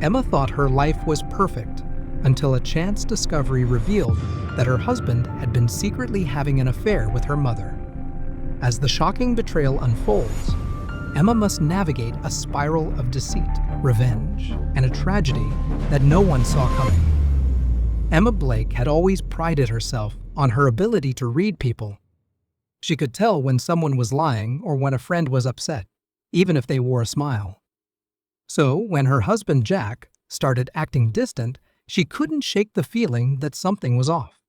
Emma thought her life was perfect until a chance discovery revealed that her husband had been secretly having an affair with her mother. As the shocking betrayal unfolds, Emma must navigate a spiral of deceit, revenge, and a tragedy that no one saw coming. Emma Blake had always prided herself on her ability to read people. She could tell when someone was lying or when a friend was upset, even if they wore a smile. So, when her husband Jack started acting distant, she couldn't shake the feeling that something was off.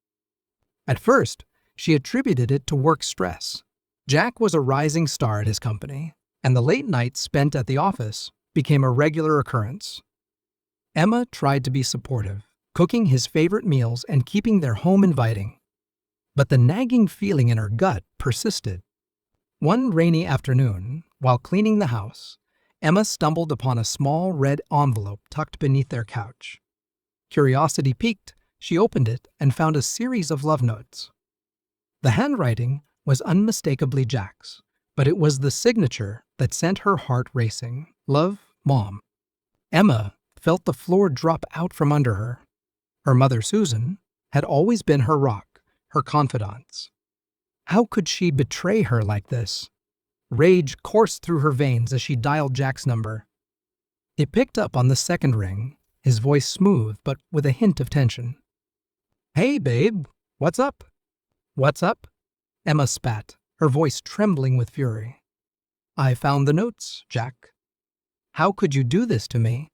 At first, she attributed it to work stress. Jack was a rising star at his company, and the late nights spent at the office became a regular occurrence. Emma tried to be supportive, cooking his favorite meals and keeping their home inviting. But the nagging feeling in her gut persisted. One rainy afternoon, while cleaning the house, Emma stumbled upon a small red envelope tucked beneath their couch. Curiosity piqued, she opened it and found a series of love notes. The handwriting was unmistakably Jack's, but it was the signature that sent her heart racing. Love, Mom. Emma felt the floor drop out from under her. Her mother, Susan, had always been her rock, her confidant. How could she betray her like this? Rage coursed through her veins as she dialed Jack's number. He picked up on the second ring, his voice smooth but with a hint of tension. "Hey, babe, what's up?" "What's up?" Emma spat, her voice trembling with fury. "I found the notes, Jack." "How could you do this to me?"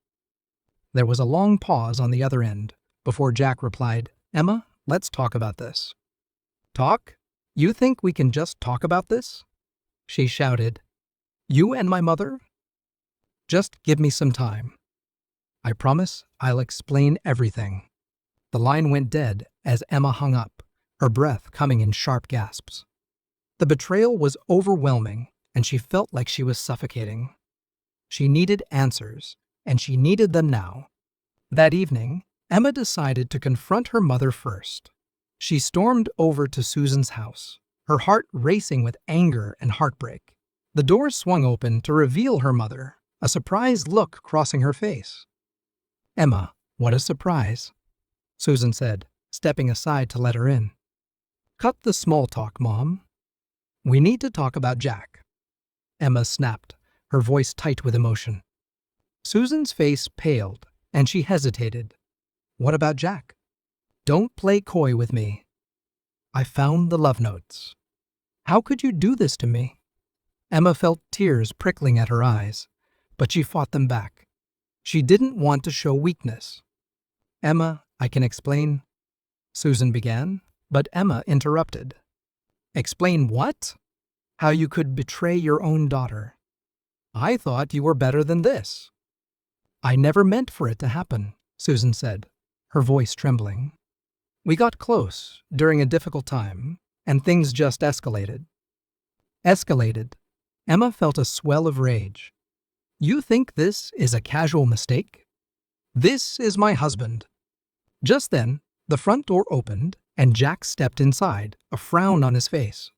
There was a long pause on the other end before Jack replied, "Emma, let's talk about this." "Talk? You think we can just talk about this?" She shouted. "You and my mother? Just give me some time. I promise I'll explain everything." The line went dead as Emma hung up, her breath coming in sharp gasps. The betrayal was overwhelming, and she felt like she was suffocating. She needed answers, and she needed them now. That evening, Emma decided to confront her mother first. She stormed over to Susan's house, her heart racing with anger and heartbreak. The door swung open to reveal her mother, a surprised look crossing her face. "Emma, what a surprise," Susan said, stepping aside to let her in. "Cut the small talk, Mom. We need to talk about Jack." Emma snapped, her voice tight with emotion. Susan's face paled, and she hesitated. "What about Jack? Don't play coy with me. I found the love notes." "How could you do this to me?" Emma felt tears prickling at her eyes, but she fought them back. She didn't want to show weakness. "Emma, I can explain," Susan began, but Emma interrupted. "Explain what?" "How you could betray your own daughter. I thought you were better than this." "I never meant for it to happen," Susan said, her voice trembling. "We got close during a difficult time, and things just escalated." Escalated. Emma felt a swell of rage. "You think this is a casual mistake? This is my husband." Just then, the front door opened, and Jack stepped inside, a frown on his face.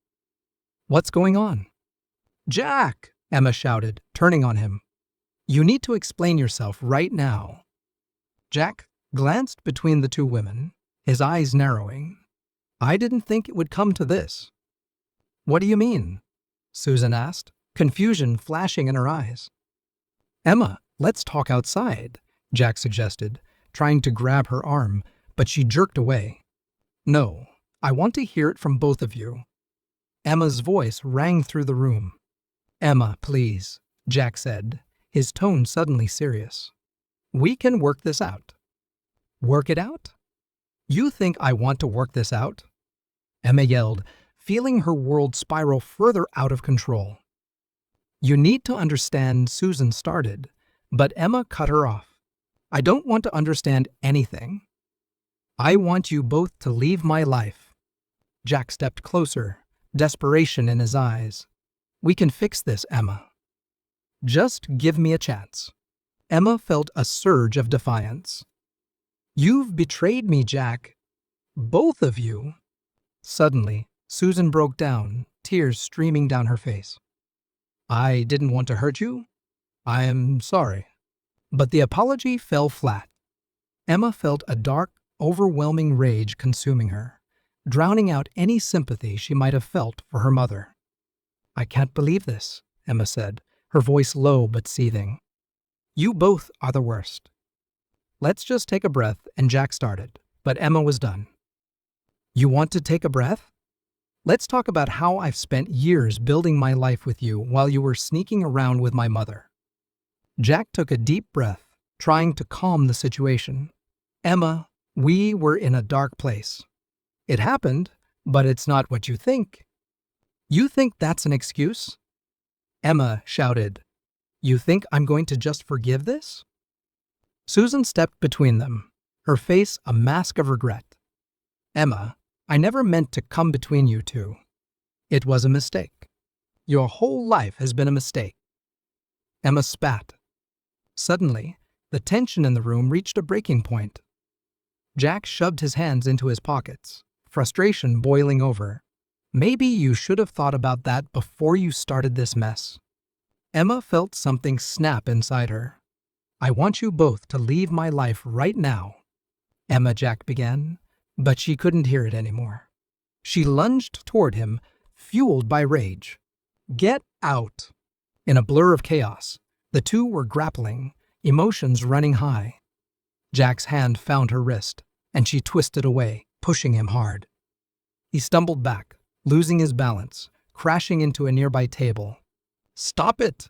"What's going on?" "Jack!" Emma shouted, turning on him. "You need to explain yourself right now." Jack glanced between the two women, his eyes narrowing. "I didn't think it would come to this." "What do you mean?" Susan asked, confusion flashing in her eyes. "Emma, let's talk outside," Jack suggested, trying to grab her arm, but she jerked away. "No, I want to hear it from both of you." Emma's voice rang through the room. "Emma, please," Jack said, his tone suddenly serious. "We can work this out." "Work it out? You think I want to work this out?" Emma yelled, feeling her world spiral further out of control. "You need to understand," Susan started, but Emma cut her off. "I don't want to understand anything. I want you both to leave my life." Jack stepped closer, desperation in his eyes. "We can fix this, Emma. Just give me a chance." Emma felt a surge of defiance. "You've betrayed me, Jack. Both of you." Suddenly, Susan broke down, tears streaming down her face. "I didn't want to hurt you. I am sorry." But the apology fell flat. Emma felt a dark, overwhelming rage consuming her, drowning out any sympathy she might have felt for her mother. "I can't believe this," Emma said, her voice low but seething. "You both are the worst." "Let's just take a breath," and Jack started, but Emma was done. "You want to take a breath? Let's talk about how I've spent years building my life with you while you were sneaking around with my mother." Jack took a deep breath, trying to calm the situation. "Emma, we were in a dark place. It happened, but it's not what you think." "You think that's an excuse?" Emma shouted. "You think I'm going to just forgive this?" Susan stepped between them, her face a mask of regret. "Emma, I never meant to come between you two. It was a mistake. Your whole life has been a mistake." Emma spat. Suddenly, the tension in the room reached a breaking point. Jack shoved his hands into his pockets, frustration boiling over. "Maybe you should have thought about that before you started this mess." Emma felt something snap inside her. "I want you both to leave my life right now," Emma Jack began, but she couldn't hear it anymore. She lunged toward him, fueled by rage. "Get out!" In a blur of chaos, the two were grappling, emotions running high. Jack's hand found her wrist, and she twisted away, pushing him hard. He stumbled back, losing his balance, crashing into a nearby table. "Stop it!"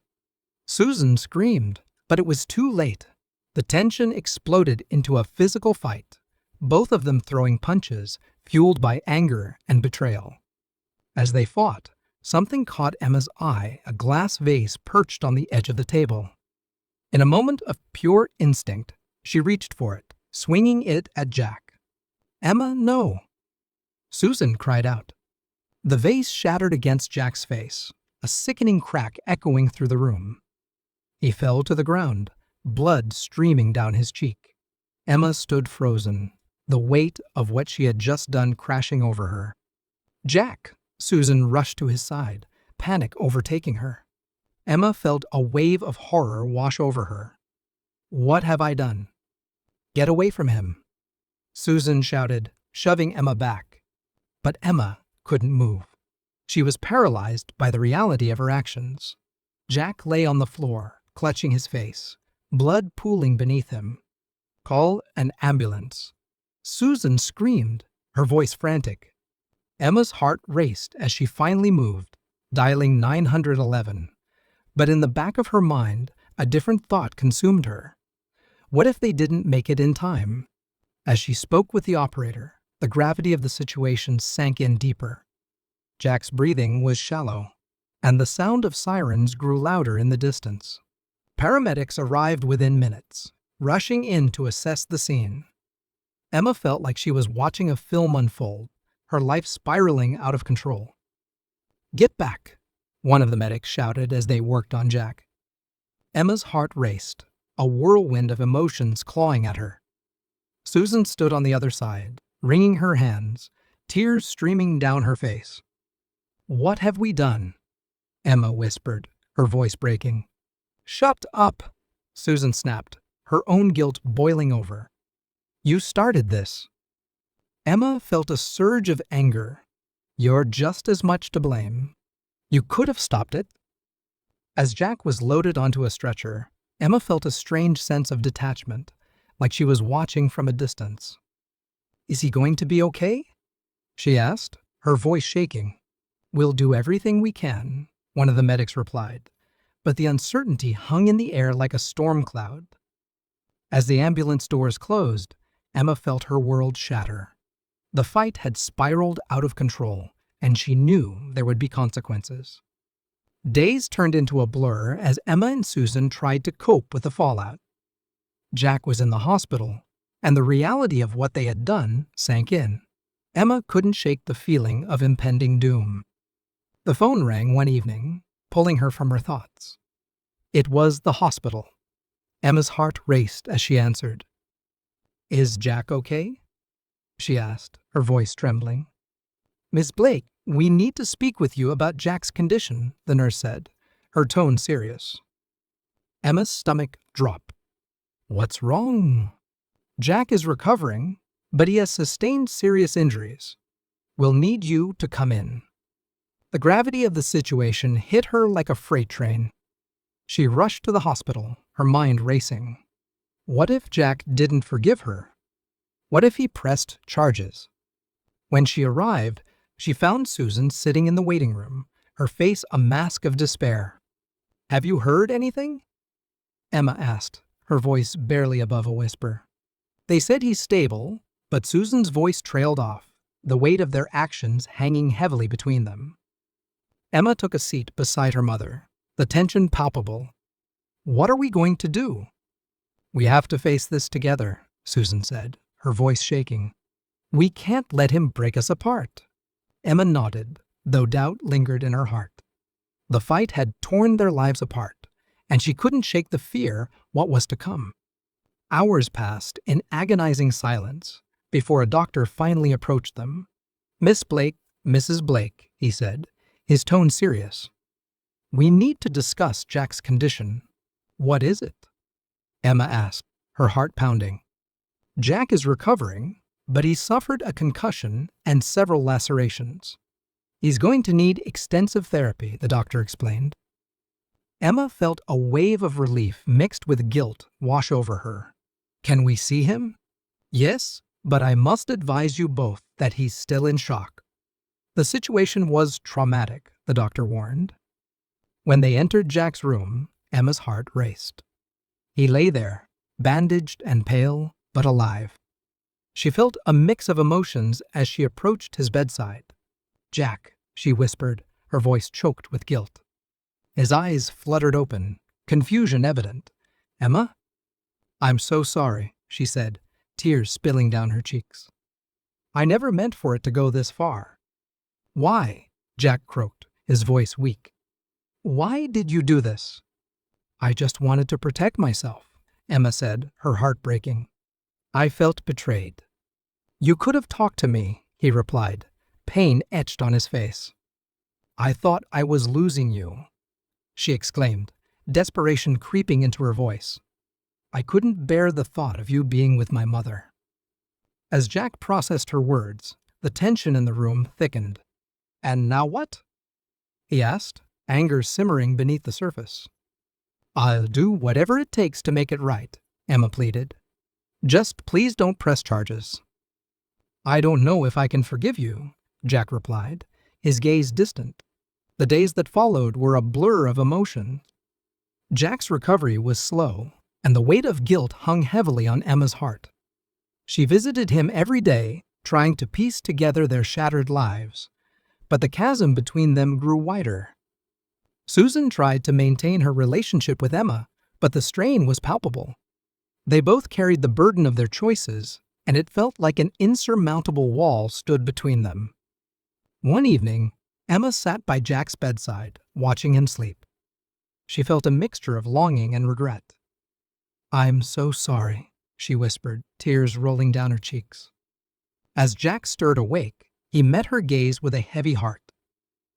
Susan screamed, but it was too late. The tension exploded into a physical fight, both of them throwing punches, fueled by anger and betrayal. As they fought, something caught Emma's eye, a glass vase perched on the edge of the table. In a moment of pure instinct, she reached for it, swinging it at Jack. "Emma, no!" Susan cried out. The vase shattered against Jack's face, a sickening crack echoing through the room. He fell to the ground, blood streaming down his cheek. Emma stood frozen, the weight of what she had just done crashing over her. "Jack!" Susan rushed to his side, panic overtaking her. Emma felt a wave of horror wash over her. "What have I done?" "Get away from him!" Susan shouted, shoving Emma back. But Emma couldn't move. She was paralyzed by the reality of her actions. Jack lay on the floor, clutching his face, blood pooling beneath him. "Call an ambulance." Susan screamed, her voice frantic. Emma's heart raced as she finally moved, dialing 911. But in the back of her mind, a different thought consumed her. What if they didn't make it in time? As she spoke with the operator, the gravity of the situation sank in deeper. Jack's breathing was shallow, and the sound of sirens grew louder in the distance. Paramedics arrived within minutes, rushing in to assess the scene. Emma felt like she was watching a film unfold, her life spiraling out of control. "Get back!" one of the medics shouted as they worked on Jack. Emma's heart raced, a whirlwind of emotions clawing at her. Susan stood on the other side, wringing her hands, tears streaming down her face. "What have we done?" Emma whispered, her voice breaking. "Shut up!" Susan snapped, her own guilt boiling over. "You started this." Emma felt a surge of anger. "You're just as much to blame. You could have stopped it." As Jack was loaded onto a stretcher, Emma felt a strange sense of detachment, like she was watching from a distance. "Is he going to be okay?" she asked, her voice shaking. "We'll do everything we can," one of the medics replied, but the uncertainty hung in the air like a storm cloud. As the ambulance doors closed, Emma felt her world shatter. The fight had spiraled out of control, and she knew there would be consequences. Days turned into a blur as Emma and Susan tried to cope with the fallout. Jack was in the hospital, and the reality of what they had done sank in. Emma couldn't shake the feeling of impending doom. The phone rang one evening, pulling her from her thoughts. It was the hospital. Emma's heart raced as she answered. "Is Jack okay?" she asked, her voice trembling. "Miss Blake, we need to speak with you about Jack's condition," the nurse said, her tone serious. Emma's stomach dropped. "What's wrong?" "Jack is recovering, but he has sustained serious injuries. We'll need you to come in." The gravity of the situation hit her like a freight train. She rushed to the hospital, her mind racing. What if Jack didn't forgive her? What if he pressed charges? When she arrived, she found Susan sitting in the waiting room, her face a mask of despair. "Have you heard anything?" Emma asked, her voice barely above a whisper. "They said he's stable," but Susan's voice trailed off, the weight of their actions hanging heavily between them. Emma took a seat beside her mother, the tension palpable. "What are we going to do?" "We have to face this together," Susan said, her voice shaking. "We can't let him break us apart." Emma nodded, though doubt lingered in her heart. The fight had torn their lives apart, and she couldn't shake the fear what was to come. Hours passed in agonizing silence before a doctor finally approached them. "Miss Blake, Mrs. Blake," he said, his tone serious. "We need to discuss Jack's condition." "What is it?" Emma asked, her heart pounding. "Jack is recovering, but he suffered a concussion and several lacerations. He's going to need extensive therapy," the doctor explained. Emma felt a wave of relief mixed with guilt wash over her. "Can we see him?" "Yes, but I must advise you both that he's still in shock." The situation was traumatic, the doctor warned. When they entered Jack's room, Emma's heart raced. He lay there, bandaged and pale, but alive. She felt a mix of emotions as she approached his bedside. "Jack," she whispered, her voice choked with guilt. His eyes fluttered open, confusion evident. "Emma?" "I'm so sorry," she said, tears spilling down her cheeks. "I never meant for it to go this far." "Why?" Jack croaked, his voice weak. "Why did you do this?" "I just wanted to protect myself," Emma said, her heart breaking. "I felt betrayed." "You could have talked to me," he replied, pain etched on his face. "I thought I was losing you," she exclaimed, desperation creeping into her voice. "I couldn't bear the thought of you being with my mother." As Jack processed her words, the tension in the room thickened. "And now what?" he asked, anger simmering beneath the surface. "I'll do whatever it takes to make it right," Emma pleaded. "Just please don't press charges." "I don't know if I can forgive you," Jack replied, his gaze distant. The days that followed were a blur of emotion. Jack's recovery was slow, and the weight of guilt hung heavily on Emma's heart. She visited him every day, trying to piece together their shattered lives, but the chasm between them grew wider. Susan tried to maintain her relationship with Emma, but the strain was palpable. They both carried the burden of their choices, and it felt like an insurmountable wall stood between them. One evening, Emma sat by Jack's bedside, watching him sleep. She felt a mixture of longing and regret. "I'm so sorry," she whispered, tears rolling down her cheeks. As Jack stirred awake, he met her gaze with a heavy heart.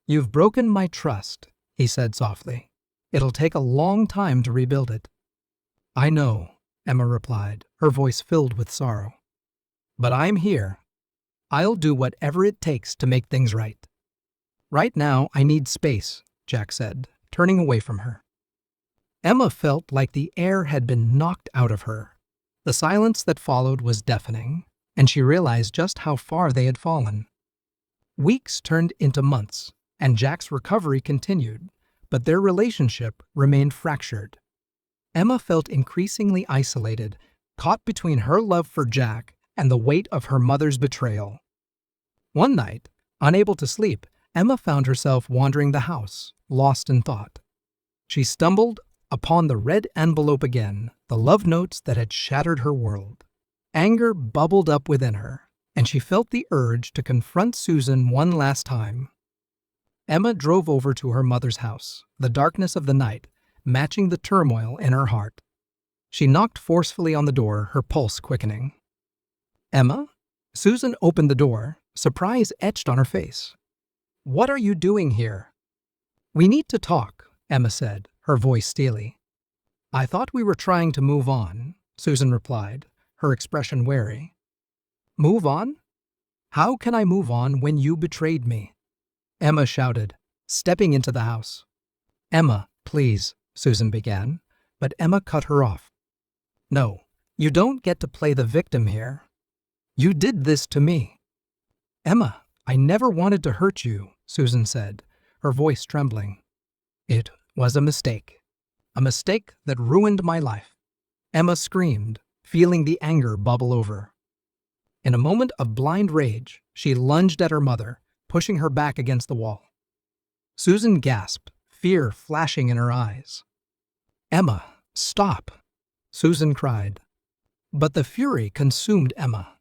"You've broken my trust," he said softly. "It'll take a long time to rebuild it." "I know," Emma replied, her voice filled with sorrow. "But I'm here. I'll do whatever it takes to make things right." "Right now, I need space," Jack said, turning away from her. Emma felt like the air had been knocked out of her. The silence that followed was deafening, and she realized just how far they had fallen. Weeks turned into months, and Jack's recovery continued, but their relationship remained fractured. Emma felt increasingly isolated, caught between her love for Jack and the weight of her mother's betrayal. One night, unable to sleep, Emma found herself wandering the house, lost in thought. She stumbled upon the red envelope again, the love notes that had shattered her world. Anger bubbled up within her, and she felt the urge to confront Susan one last time. Emma drove over to her mother's house, the darkness of the night matching the turmoil in her heart. She knocked forcefully on the door, her pulse quickening. "Emma?" Susan opened the door, surprise etched on her face. "What are you doing here?" "We need to talk," Emma said, her voice steely. "I thought we were trying to move on, Susan replied, her expression wary. Move on? How can I move on when you betrayed me? Emma shouted, stepping into the house. Emma, please, Susan began, but Emma cut her off. No, you don't get to play the victim here. You did this to me. Emma, I never wanted to hurt you, Susan said, her voice trembling. It was a mistake that ruined my life. Emma screamed, feeling the anger bubble over. In a moment of blind rage, she lunged at her mother, pushing her back against the wall. Susan gasped, fear flashing in her eyes. Emma, stop, Susan cried. But the fury consumed Emma.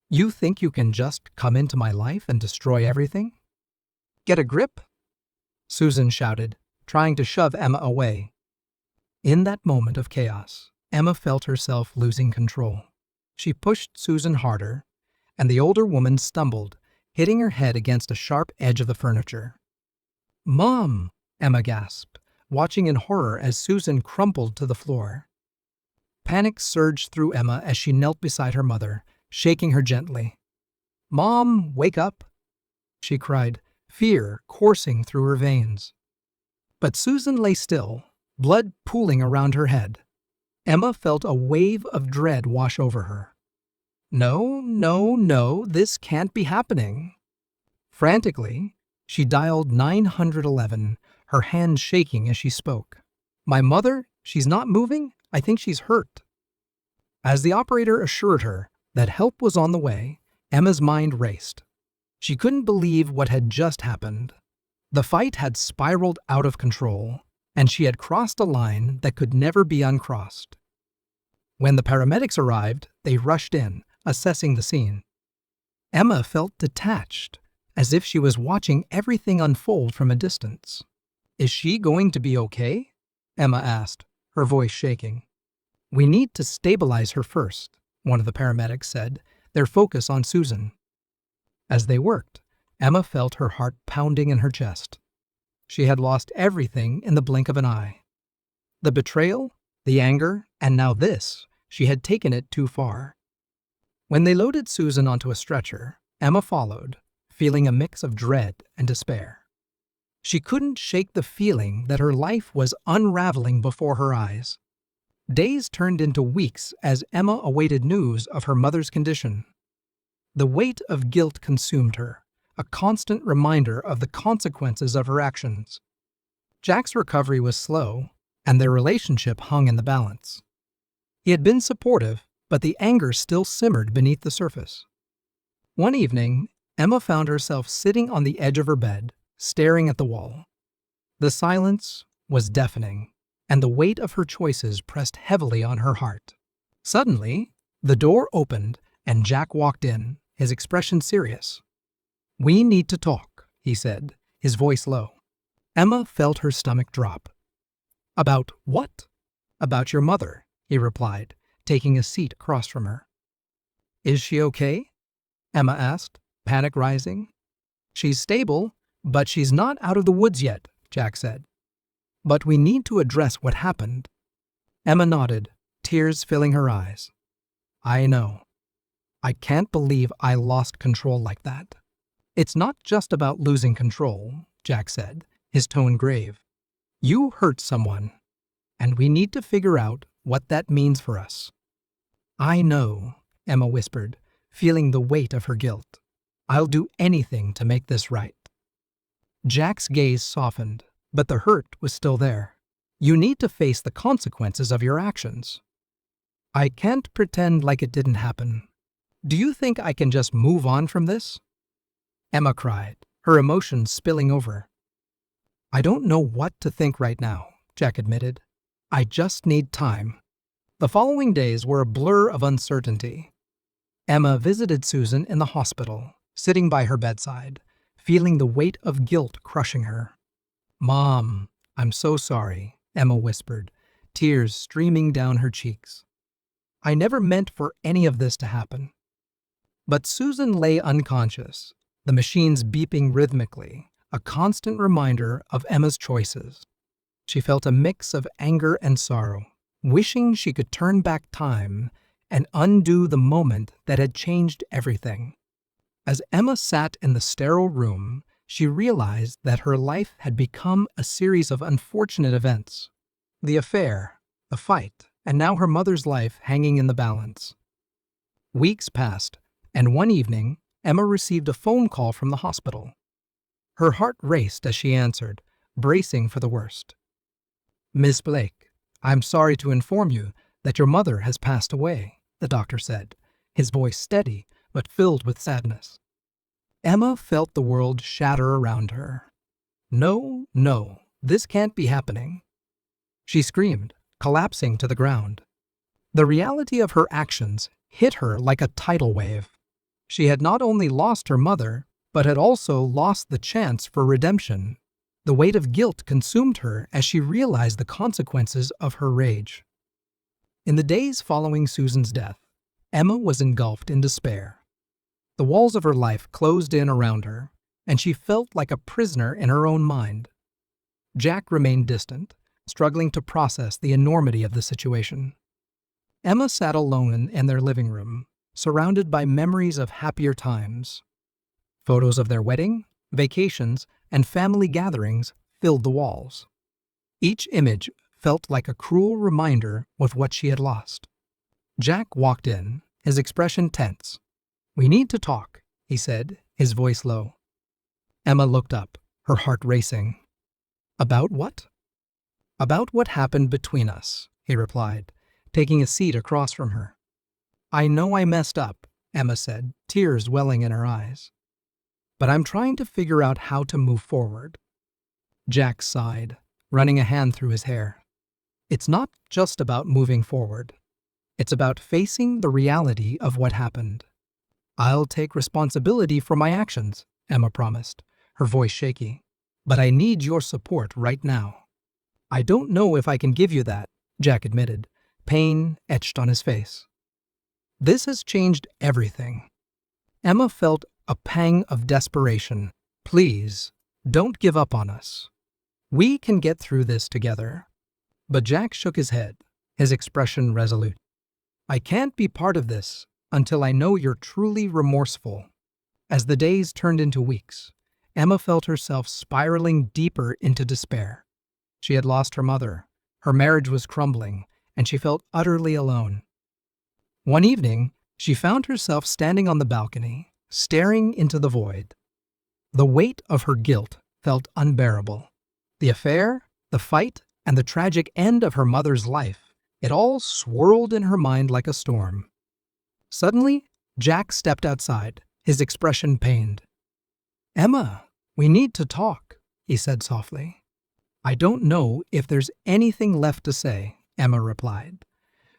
You think you can just come into my life and destroy everything? Get a grip? Susan shouted, trying to shove Emma away. In that moment of chaos, Emma felt herself losing control. She pushed Susan harder, and the older woman stumbled, hitting her head against a sharp edge of the furniture. Mom, Emma gasped, watching in horror as Susan crumpled to the floor. Panic surged through Emma as she knelt beside her mother, shaking her gently. Mom, wake up, she cried, fear coursing through her veins. But Susan lay still, blood pooling around her head. Emma felt a wave of dread wash over her. No, this can't be happening. Frantically, she dialed 911, her hand shaking as she spoke. My mother, she's not moving? I think she's hurt. As the operator assured her that help was on the way, Emma's mind raced. She couldn't believe what had just happened. The fight had spiraled out of control, and she had crossed a line that could never be uncrossed. When the paramedics arrived, they rushed in, assessing the scene. Emma felt detached, as if she was watching everything unfold from a distance. Is she going to be okay? Emma asked, her voice shaking. We need to stabilize her first, one of the paramedics said, their focus on Susan. As they worked, Emma felt her heart pounding in her chest. She had lost everything in the blink of an eye. The betrayal, the anger, and now this, she had taken it too far. When they loaded Susan onto a stretcher, Emma followed, feeling a mix of dread and despair. She couldn't shake the feeling that her life was unraveling before her eyes. Days turned into weeks as Emma awaited news of her mother's condition. The weight of guilt consumed her, a constant reminder of the consequences of her actions. Jack's recovery was slow, and their relationship hung in the balance. He had been supportive, but the anger still simmered beneath the surface. One evening, Emma found herself sitting on the edge of her bed, staring at the wall. The silence was deafening, and the weight of her choices pressed heavily on her heart. Suddenly, the door opened and Jack walked in, his expression serious. We need to talk, he said, his voice low. Emma felt her stomach drop. About what? About your mother, he replied, taking a seat across from her. Is she okay? Emma asked, panic rising. She's stable, but she's not out of the woods yet, Jack said. But we need to address what happened. Emma nodded, tears filling her eyes. I know. I can't believe I lost control like that. It's not just about losing control, Jack said, his tone grave. You hurt someone, and we need to figure out what that means for us. I know, Emma whispered, feeling the weight of her guilt. I'll do anything to make this right. Jack's gaze softened, but the hurt was still there. You need to face the consequences of your actions. I can't pretend like it didn't happen. Do you think I can just move on from this? Emma cried, her emotions spilling over. I don't know what to think right now, Jack admitted. I just need time. The following days were a blur of uncertainty. Emma visited Susan in the hospital, sitting by her bedside, feeling the weight of guilt crushing her. Mom, I'm so sorry, Emma whispered, tears streaming down her cheeks. I never meant for any of this to happen. But Susan lay unconscious, the machines beeping rhythmically, a constant reminder of Emma's choices. She felt a mix of anger and sorrow, wishing she could turn back time and undo the moment that had changed everything. As Emma sat in the sterile room, she realized that her life had become a series of unfortunate events. The affair, the fight, and now her mother's life hanging in the balance. Weeks passed, and one evening, Emma received a phone call from the hospital. Her heart raced as she answered, bracing for the worst. "Miss Blake, I'm sorry to inform you that your mother has passed away," the doctor said, his voice steady but filled with sadness. Emma felt the world shatter around her. No, this can't be happening. She screamed, collapsing to the ground. The reality of her actions hit her like a tidal wave. She had not only lost her mother, but had also lost the chance for redemption. The weight of guilt consumed her as she realized the consequences of her rage. In the days following Susan's death, Emma was engulfed in despair. The walls of her life closed in around her, and she felt like a prisoner in her own mind. Jack remained distant, struggling to process the enormity of the situation. Emma sat alone in their living room, surrounded by memories of happier times. Photos of their wedding, vacations, and family gatherings filled the walls. Each image felt like a cruel reminder of what she had lost. Jack walked in, his expression tense. "We need to talk," he said, his voice low. Emma looked up, her heart racing. "About what?" "About what happened between us," he replied, taking a seat across from her. "I know I messed up," Emma said, tears welling in her eyes. "But I'm trying to figure out how to move forward." Jack sighed, running a hand through his hair. "It's not just about moving forward. It's about facing the reality of what happened." "I'll take responsibility for my actions," Emma promised, her voice shaky. "But I need your support right now." "I don't know if I can give you that," Jack admitted, pain etched on his face. "This has changed everything." Emma felt a pang of desperation. "Please, don't give up on us. We can get through this together." But Jack shook his head, his expression resolute. "I can't be part of this until I know you're truly remorseful." As the days turned into weeks, Emma felt herself spiraling deeper into despair. She had lost her mother, her marriage was crumbling, and she felt utterly alone. One evening, she found herself standing on the balcony, staring into the void. The weight of her guilt felt unbearable. The affair, the fight, and the tragic end of her mother's life, it all swirled in her mind like a storm. Suddenly, Jack stepped outside, his expression pained. "Emma, we need to talk," he said softly. "I don't know if there's anything left to say," Emma replied,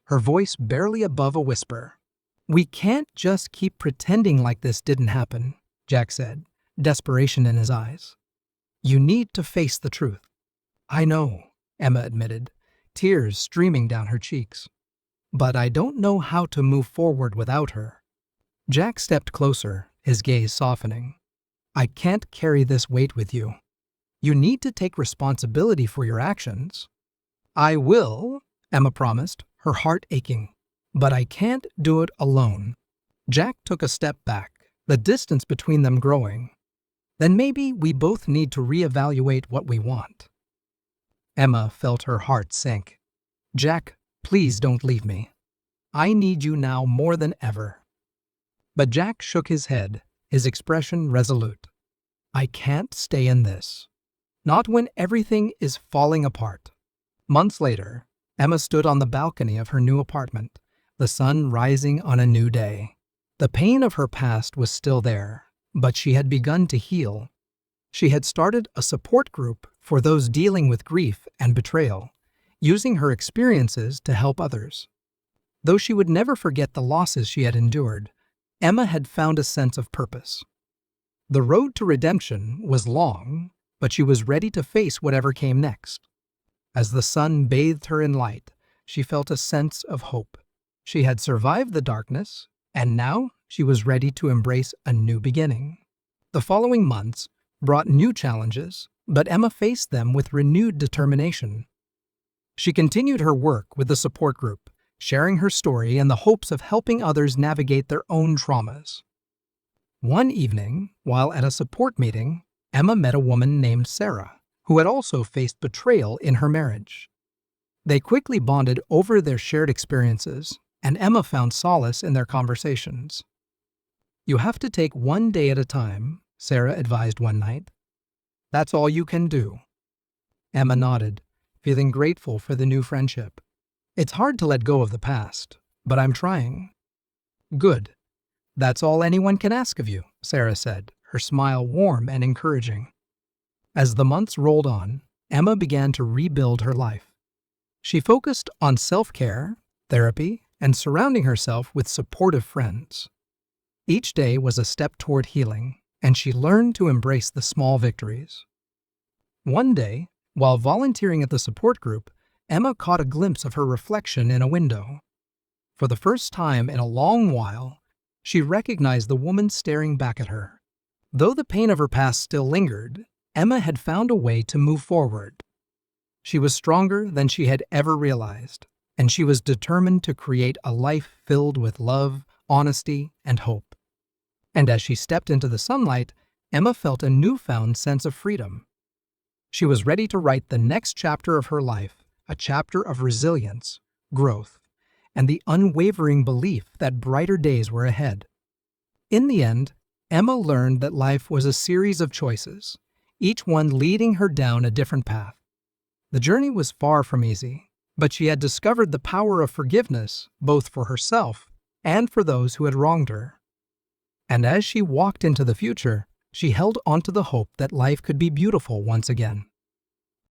her voice barely above a whisper. "We can't just keep pretending like this didn't happen," Jack said, desperation in his eyes. "You need to face the truth." "I know," Emma admitted, tears streaming down her cheeks. "But I don't know how to move forward without her." Jack stepped closer, his gaze softening. "I can't carry this weight with you. You need to take responsibility for your actions." "I will," Emma promised, her heart aching. "But I can't do it alone." Jack took a step back, the distance between them growing. "Then maybe we both need to reevaluate what we want." Emma felt her heart sink. "Jack, please don't leave me. I need you now more than ever." But Jack shook his head, his expression resolute. "I can't stay in this. Not when everything is falling apart." Months later, Emma stood on the balcony of her new apartment, the sun rising on a new day. The pain of her past was still there, but she had begun to heal. She had started a support group for those dealing with grief and betrayal, using her experiences to help others. Though she would never forget the losses she had endured, Emma had found a sense of purpose. The road to redemption was long, but she was ready to face whatever came next. As the sun bathed her in light, she felt a sense of hope. She had survived the darkness, and now she was ready to embrace a new beginning. The following months brought new challenges, but Emma faced them with renewed determination. She continued her work with the support group, sharing her story in the hopes of helping others navigate their own traumas. One evening, while at a support meeting, Emma met a woman named Sarah, who had also faced betrayal in her marriage. They quickly bonded over their shared experiences, and Emma found solace in their conversations. "You have to take one day at a time," Sarah advised one night. "That's all you can do." Emma nodded, feeling grateful for the new friendship. "It's hard to let go of the past, but I'm trying." "Good. That's all anyone can ask of you," Sarah said, her smile warm and encouraging. As the months rolled on, Emma began to rebuild her life. She focused on self-care, therapy, and surrounding herself with supportive friends. Each day was a step toward healing, and she learned to embrace the small victories. One day, while volunteering at the support group, Emma caught a glimpse of her reflection in a window. For the first time in a long while, she recognized the woman staring back at her. Though the pain of her past still lingered, Emma had found a way to move forward. She was stronger than she had ever realized, and she was determined to create a life filled with love, honesty, and hope. And as she stepped into the sunlight, Emma felt a newfound sense of freedom. She was ready to write the next chapter of her life, a chapter of resilience, growth, and the unwavering belief that brighter days were ahead. In the end, Emma learned that life was a series of choices, each one leading her down a different path. The journey was far from easy, but she had discovered the power of forgiveness both for herself and for those who had wronged her. And as she walked into the future, she held onto the hope that life could be beautiful once again.